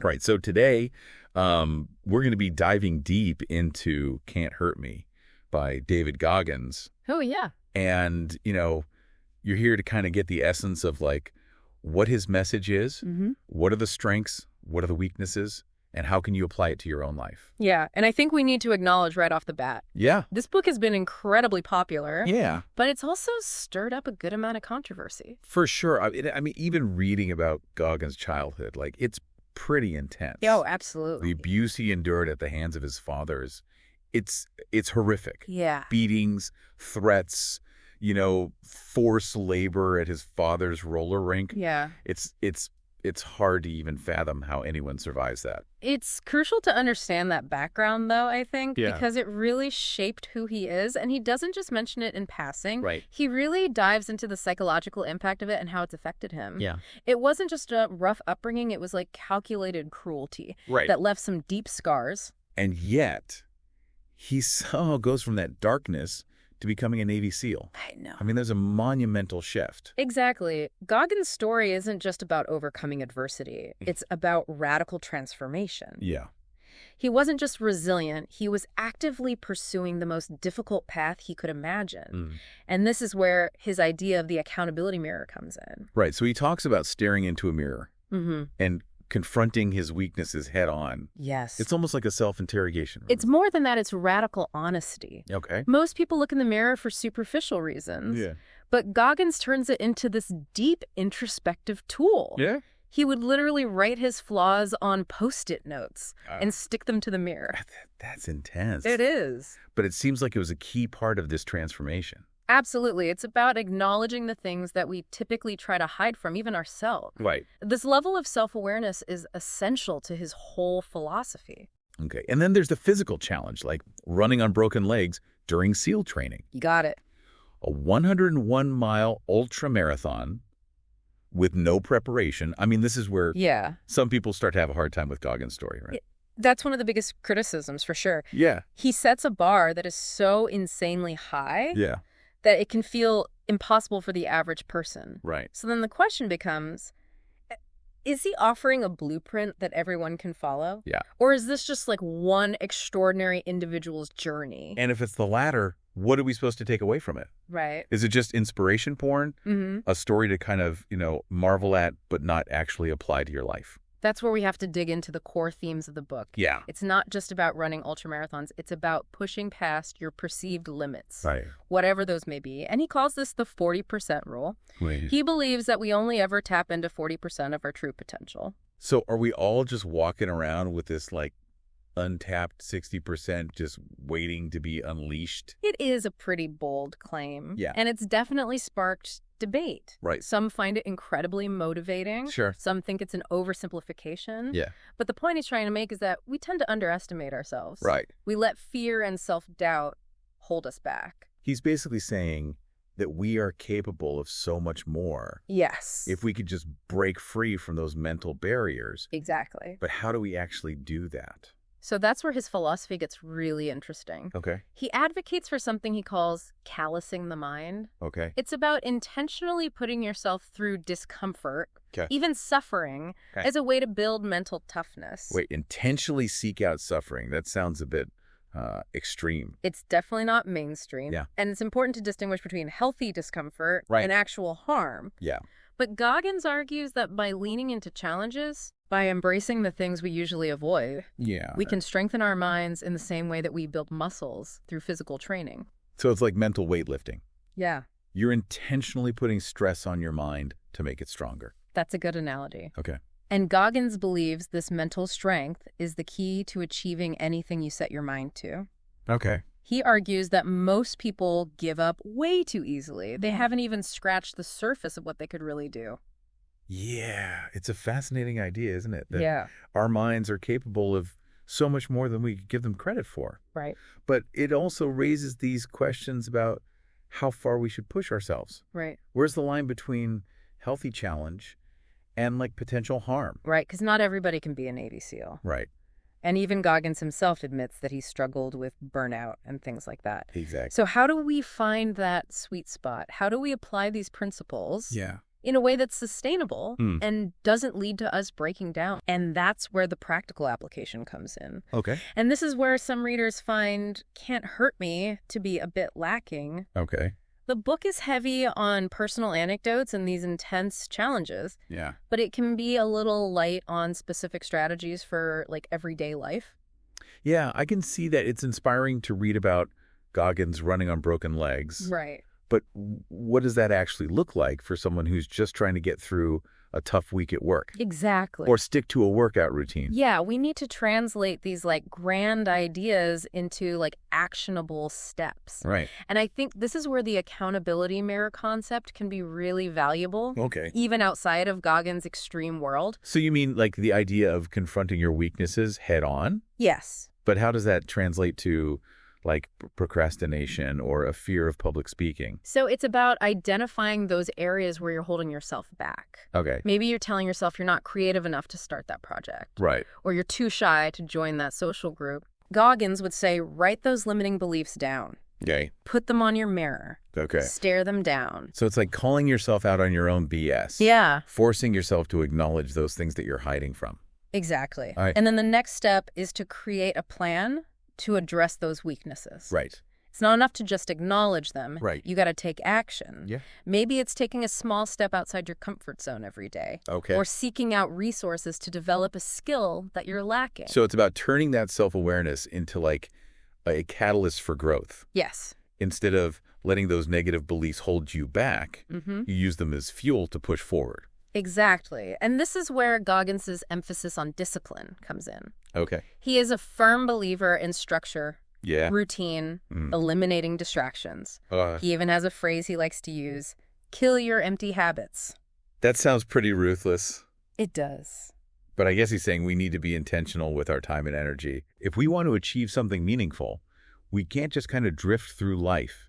Right. So today, we're going to be diving deep into Can't Hurt Me by David Goggins. Oh, yeah. And, you're here to kind of get the essence of like what his message is, what are the strengths, what are the weaknesses, and how can you apply it to your own life? Yeah, and I think we need to acknowledge right off the bat. Yeah. This book has been incredibly popular. Yeah. But it's also stirred up a good amount of controversy. For sure. I mean, even reading about Goggins' childhood, like it's pretty intense. Oh, absolutely. The abuse he endured at the hands of his fathers, it's horrific. Yeah. Beatings, threats, forced labor at his father's roller rink. Yeah. It's hard to even fathom how anyone survives that. It's crucial to understand that background, though, I think, Yeah. because it really shaped who he is. And he doesn't just mention it in passing. Right. He really dives into the psychological impact of it and how it's affected him. Yeah. It wasn't just a rough upbringing. It was like calculated cruelty Right. that left some deep scars. And yet, he somehow goes from that darkness to becoming a Navy SEAL. I know. I mean, there's a monumental shift. Exactly. Goggins' story isn't just about overcoming adversity. It's about radical transformation. Yeah. He wasn't just resilient. He was actively pursuing the most difficult path he could imagine. And this is where his idea of the accountability mirror comes in. Right. So he talks about staring into a mirror and confronting his weaknesses head on. Yes. It's almost like a self-interrogation. It's more than that. It's radical honesty. Okay. Most people look in the mirror for superficial reasons. Yeah. But Goggins turns it into this deep introspective tool. Yeah. He would literally write his flaws on Post-it notes and stick them to the mirror. That's intense. It is. But it seems like it was a key part of this transformation. Absolutely. It's about acknowledging the things that we typically try to hide from, even ourselves. Right. This level of self-awareness is essential to his whole philosophy. Okay. And then there's the physical challenge, like running on broken legs during SEAL training. You got it. A 101-mile ultra marathon with no preparation. I mean, this is where some people start to have a hard time with Goggins' story, right? That's one of the biggest criticisms, for sure. Yeah. He sets a bar that is so insanely high Yeah. that it can feel impossible for the average person. Right. So then the question becomes, is he offering a blueprint that everyone can follow? Yeah. Or is this just like one extraordinary individual's journey? And if it's the latter, what are we supposed to take away from it? Right. Is it just inspiration porn? A story to kind of, marvel at, but not actually apply to your life? That's where we have to dig into the core themes of the book. Yeah. It's not just about running ultramarathons. It's about pushing past your perceived limits, Right. whatever those may be. And he calls this the 40% rule. Wait. He believes that we only ever tap into 40% of our true potential. So are we all just walking around with this, like, untapped 60% just waiting to be unleashed? It is a pretty bold claim. Yeah. And it's definitely sparked debate. Right. Some find it incredibly motivating. Sure. Some think it's an oversimplification. Yeah. But the point he's trying to make is that we tend to underestimate ourselves. Right. We let fear and self-doubt hold us back. He's basically saying that we are capable of so much more Yes. if we could just break free from those mental barriers. Exactly. But how do we actually do that? So that's where his philosophy gets really interesting. Okay. He advocates for something he calls callousing the mind. Okay. It's about intentionally putting yourself through discomfort, even suffering, as a way to build mental toughness. Wait, intentionally seek out suffering. That sounds a bit extreme. It's definitely not mainstream. Yeah. And it's important to distinguish between healthy discomfort Right. and actual harm. Yeah. But Goggins argues that by leaning into challenges, by embracing the things we usually avoid, we can strengthen our minds in the same way that we build muscles through physical training. So it's like mental weightlifting. Yeah. You're intentionally putting stress on your mind to make it stronger. That's a good analogy. Okay. And Goggins believes this mental strength is the key to achieving anything you set your mind to. Okay. He argues that most people give up way too easily. They haven't even scratched the surface of what they could really do. Yeah. It's a fascinating idea, isn't it? That Yeah. our minds are capable of so much more than we give them credit for. Right. But it also raises these questions about how far we should push ourselves. Right. Where's the line between healthy challenge and like potential harm? Right. Because not everybody can be a Navy SEAL. Right. And even Goggins himself admits that he struggled with burnout and things like that. Exactly. So how do we find that sweet spot? How do we apply these principles Yeah. in a way that's sustainable and doesn't lead to us breaking down. And that's where the practical application comes in. Okay. And this is where some readers find Can't Hurt Me to be a bit lacking. Okay. The book is heavy on personal anecdotes and these intense challenges. Yeah. But it can be a little light on specific strategies for, like, everyday life. Yeah, I can see that it's inspiring to read about Goggins running on broken legs. Right. But what does that actually look like for someone who's just trying to get through a tough week at work? Exactly. Or stick to a workout routine? Yeah, we need to translate these, like, grand ideas into, like, actionable steps. Right. And I think this is where the accountability mirror concept can be really valuable. Okay. Even outside of Goggins' extreme world. So you mean like the idea of confronting your weaknesses head on? Yes. But how does that translate to like procrastination or a fear of public speaking? So it's about identifying those areas where you're holding yourself back. Okay. Maybe you're telling yourself you're not creative enough to start that project. Right. Or you're too shy to join that social group. Goggins would say, write those limiting beliefs down. Okay. Put them on your mirror. Okay. Stare them down. So it's like calling yourself out on your own BS. Yeah. Forcing yourself to acknowledge those things that you're hiding from. Exactly. All right. And then the next step is to create a plan to address those weaknesses. Right. It's not enough to just acknowledge them. Right. You got to take action. Yeah. Maybe it's taking a small step outside your comfort zone every day. Okay. Or seeking out resources to develop a skill that you're lacking. So it's about turning that self-awareness into like a catalyst for growth. Yes. Instead of letting those negative beliefs hold you back, you use them as fuel to push forward. Exactly. And this is where Goggins' emphasis on discipline comes in. Okay. He is a firm believer in structure, Yeah. routine, eliminating distractions. Uh, He even has a phrase he likes to use, kill your empty habits. that sounds pretty ruthless. It does. But I guess he's saying we need to be intentional with our time and energy. If we want to achieve something meaningful, we can't just kind of drift through life,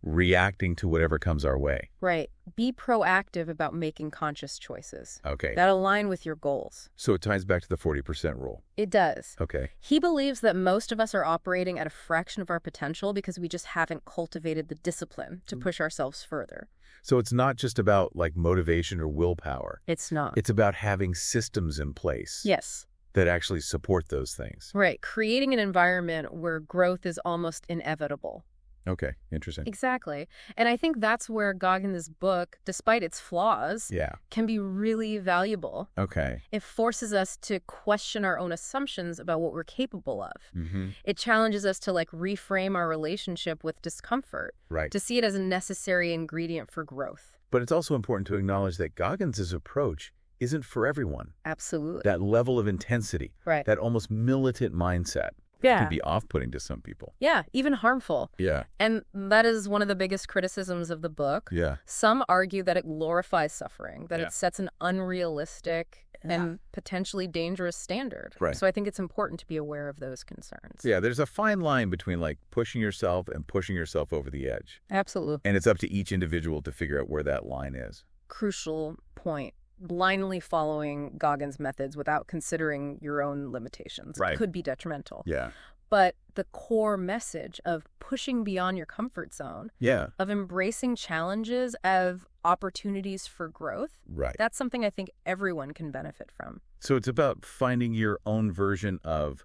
reacting to whatever comes our way. Right. Be proactive about making conscious choices Okay. that align with your goals. So it ties back to the 40% rule. It does. Okay. He believes that most of us are operating at a fraction of our potential because we just haven't cultivated the discipline to push ourselves further. So it's not just about like motivation or willpower. It's not. It's about having systems in place Yes. that actually support those things. Right. Creating an environment where growth is almost inevitable. Okay. Interesting. Exactly. And I think that's where Goggins' book, despite its flaws, Yeah. can be really valuable. Okay. It forces us to question our own assumptions about what we're capable of. It challenges us to, like, reframe our relationship with discomfort, Right. to see it as a necessary ingredient for growth. But it's also important to acknowledge that Goggins' approach isn't for everyone. Absolutely. That level of intensity, Right. that almost militant mindset Yeah. can be off-putting to some people. Yeah, even harmful. Yeah. And that is one of the biggest criticisms of the book. Yeah. Some argue that it glorifies suffering, that Yeah. it sets an unrealistic and potentially dangerous standard. Right. So I think it's important to be aware of those concerns. Yeah, there's a fine line between like pushing yourself and pushing yourself over the edge. Absolutely. And it's up to each individual to figure out where that line is. Crucial point. Blindly following Goggins' methods without considering your own limitations Right. could be detrimental. Yeah. But the core message of pushing beyond your comfort zone, Yeah. of embracing challenges as opportunities for growth, Right. that's something I think everyone can benefit from. So it's about finding your own version of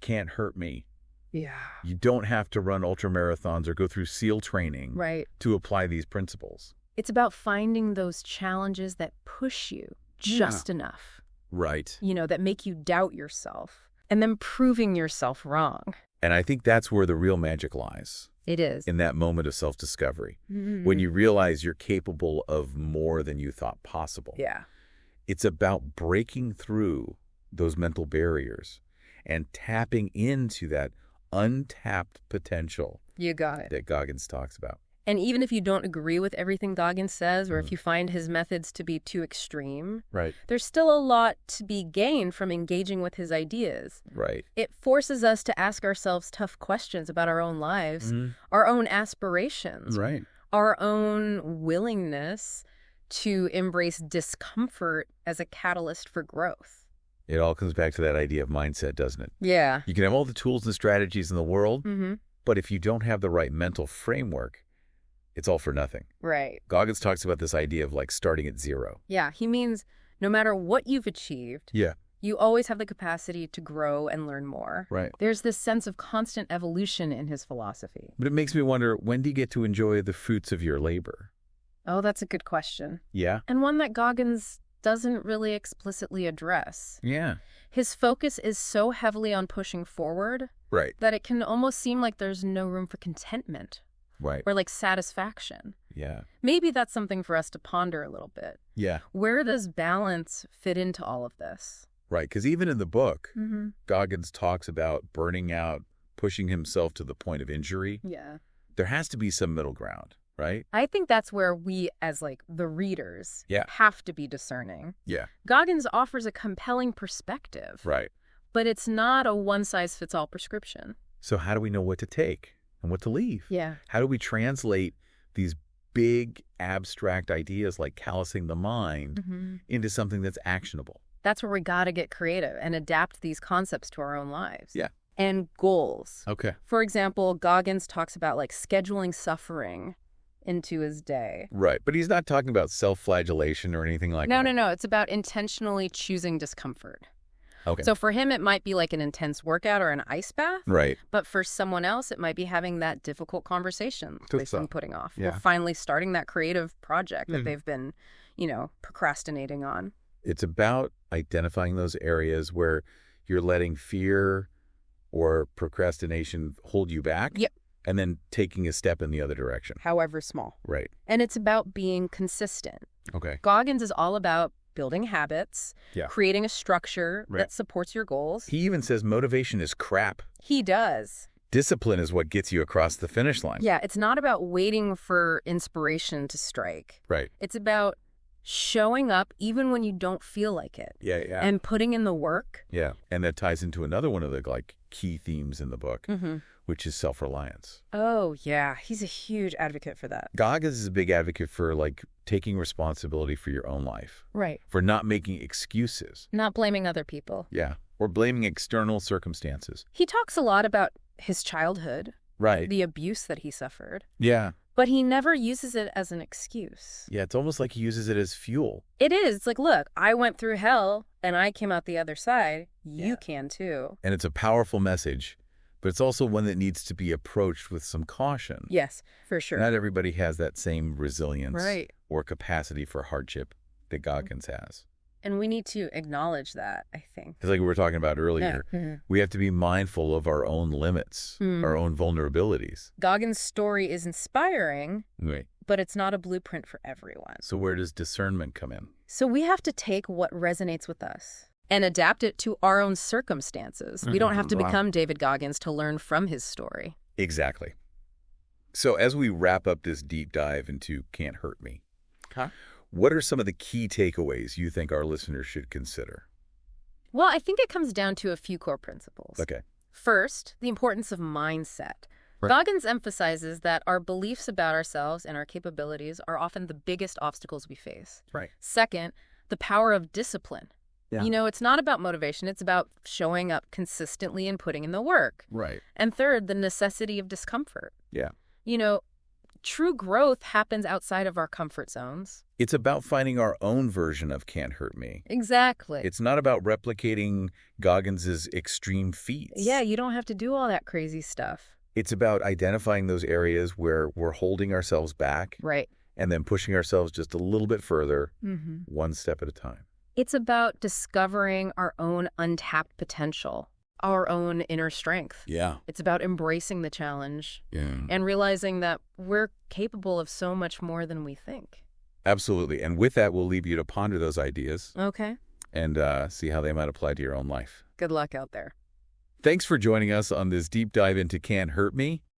can't hurt me. Yeah. You don't have to run ultra marathons or go through SEAL training Right. to apply these principles. It's about finding those challenges that push you just enough, Right. that make you doubt yourself, and then proving yourself wrong. And I think that's where the real magic lies, It is. in that moment of self-discovery, when you realize you're capable of more than you thought possible. Yeah. It's about breaking through those mental barriers and tapping into that untapped potential You got it. that Goggins talks about. And even if you don't agree with everything Goggins says, or if you find his methods to be too extreme, Right. there's still a lot to be gained from engaging with his ideas. Right. It forces us to ask ourselves tough questions about our own lives, our own aspirations, Right. our own willingness to embrace discomfort as a catalyst for growth. It all comes back to that idea of mindset, doesn't it? Yeah. You can have all the tools and strategies in the world, Mm-hmm. but if you don't have the right mental framework, it's all for nothing. Right. Goggins talks about this idea of like starting at zero. Yeah, he means no matter what you've achieved, Yeah. you always have the capacity to grow and learn more. Right. There's this sense of constant evolution in his philosophy. But it makes me wonder, when do you get to enjoy the fruits of your labor? Oh, that's a good question. Yeah? And one that Goggins doesn't really explicitly address. Yeah. His focus is so heavily on pushing forward Right. that it can almost seem like there's no room for contentment Right. or like satisfaction. Yeah. Maybe that's something for us to ponder a little bit. Yeah. Where does balance fit into all of this? Right. Because even in the book, Mm-hmm. Goggins talks about burning out, pushing himself to the point of injury. Yeah. There has to be some middle ground, right? I think that's where we, as like the readers, Yeah. have to be discerning. Yeah. Goggins offers a compelling perspective, Right. but it's not a one-size-fits-all prescription. So how do we know what to take and what to leave? Yeah. How do we translate these big abstract ideas like callousing the mind into something that's actionable? That's where we got to get creative and adapt these concepts to our own lives. Yeah. And goals. Okay. For example, Goggins talks about like scheduling suffering into his day. Right. But he's not talking about self-flagellation or anything like that. No. It's about intentionally choosing discomfort. Okay. So for him, it might be like an intense workout or an ice bath. Right. But for someone else, it might be having that difficult conversation they've been putting off. Yeah. Or finally starting that creative project that they've been, procrastinating on. It's about identifying those areas where you're letting fear or procrastination hold you back. Yep. And then taking a step in the other direction. However small. Right. And it's about being consistent. Okay. Goggins is all about building habits, Yeah. creating a structure Right. that supports your goals. He even says motivation is crap. He does. Discipline is what gets you across the finish line. Yeah, it's not about waiting for inspiration to strike. Right. It's about showing up even when you don't feel like it. Yeah. And putting in the work. Yeah. And that ties into another one of the key themes in the book, which is self-reliance. Oh, yeah. He's a huge advocate for that. Goggins is a big advocate for taking responsibility for your own life, Right. for not making excuses. Not blaming other people. Yeah. Or blaming external circumstances. He talks a lot about his childhood, Right. the abuse that he suffered, Yeah. but he never uses it as an excuse. Yeah. It's almost like he uses it as fuel. It is. It's like, look, I went through hell and I came out the other side. You Yeah. can too. And it's a powerful message, but it's also one that needs to be approached with some caution. Yes, for sure. Not everybody has that same resilience Right. or capacity for hardship that Goggins has. And we need to acknowledge that, I think. It's like we were talking about earlier. Yeah. We have to be mindful of our own limits, our own vulnerabilities. Goggins' story is inspiring, Right. but it's not a blueprint for everyone. So where does discernment come in? So we have to take what resonates with us and adapt it to our own circumstances. We don't have to become David Goggins to learn from his story. Exactly. So as we wrap up this deep dive into Can't Hurt Me, what are some of the key takeaways you think our listeners should consider? Well, I think it comes down to a few core principles. Okay. First, the importance of mindset. Right. Goggins emphasizes that our beliefs about ourselves and our capabilities are often the biggest obstacles we face. Right. Second, the power of discipline. Yeah. It's not about motivation. It's about showing up consistently and putting in the work. Right. And third, the necessity of discomfort. Yeah. True growth happens outside of our comfort zones. It's about finding our own version of Can't Hurt Me. Exactly. It's not about replicating Goggins's extreme feats. Yeah, you don't have to do all that crazy stuff. It's about identifying those areas where we're holding ourselves back. Right. And then pushing ourselves just a little bit further, one step at a time. It's about discovering our own untapped potential, our own inner strength. Yeah. It's about embracing the challenge Yeah. and realizing that we're capable of so much more than we think. Absolutely. And with that, we'll leave you to ponder those ideas Okay. and see how they might apply to your own life. Good luck out there. Thanks for joining us on this deep dive into Can't Hurt Me.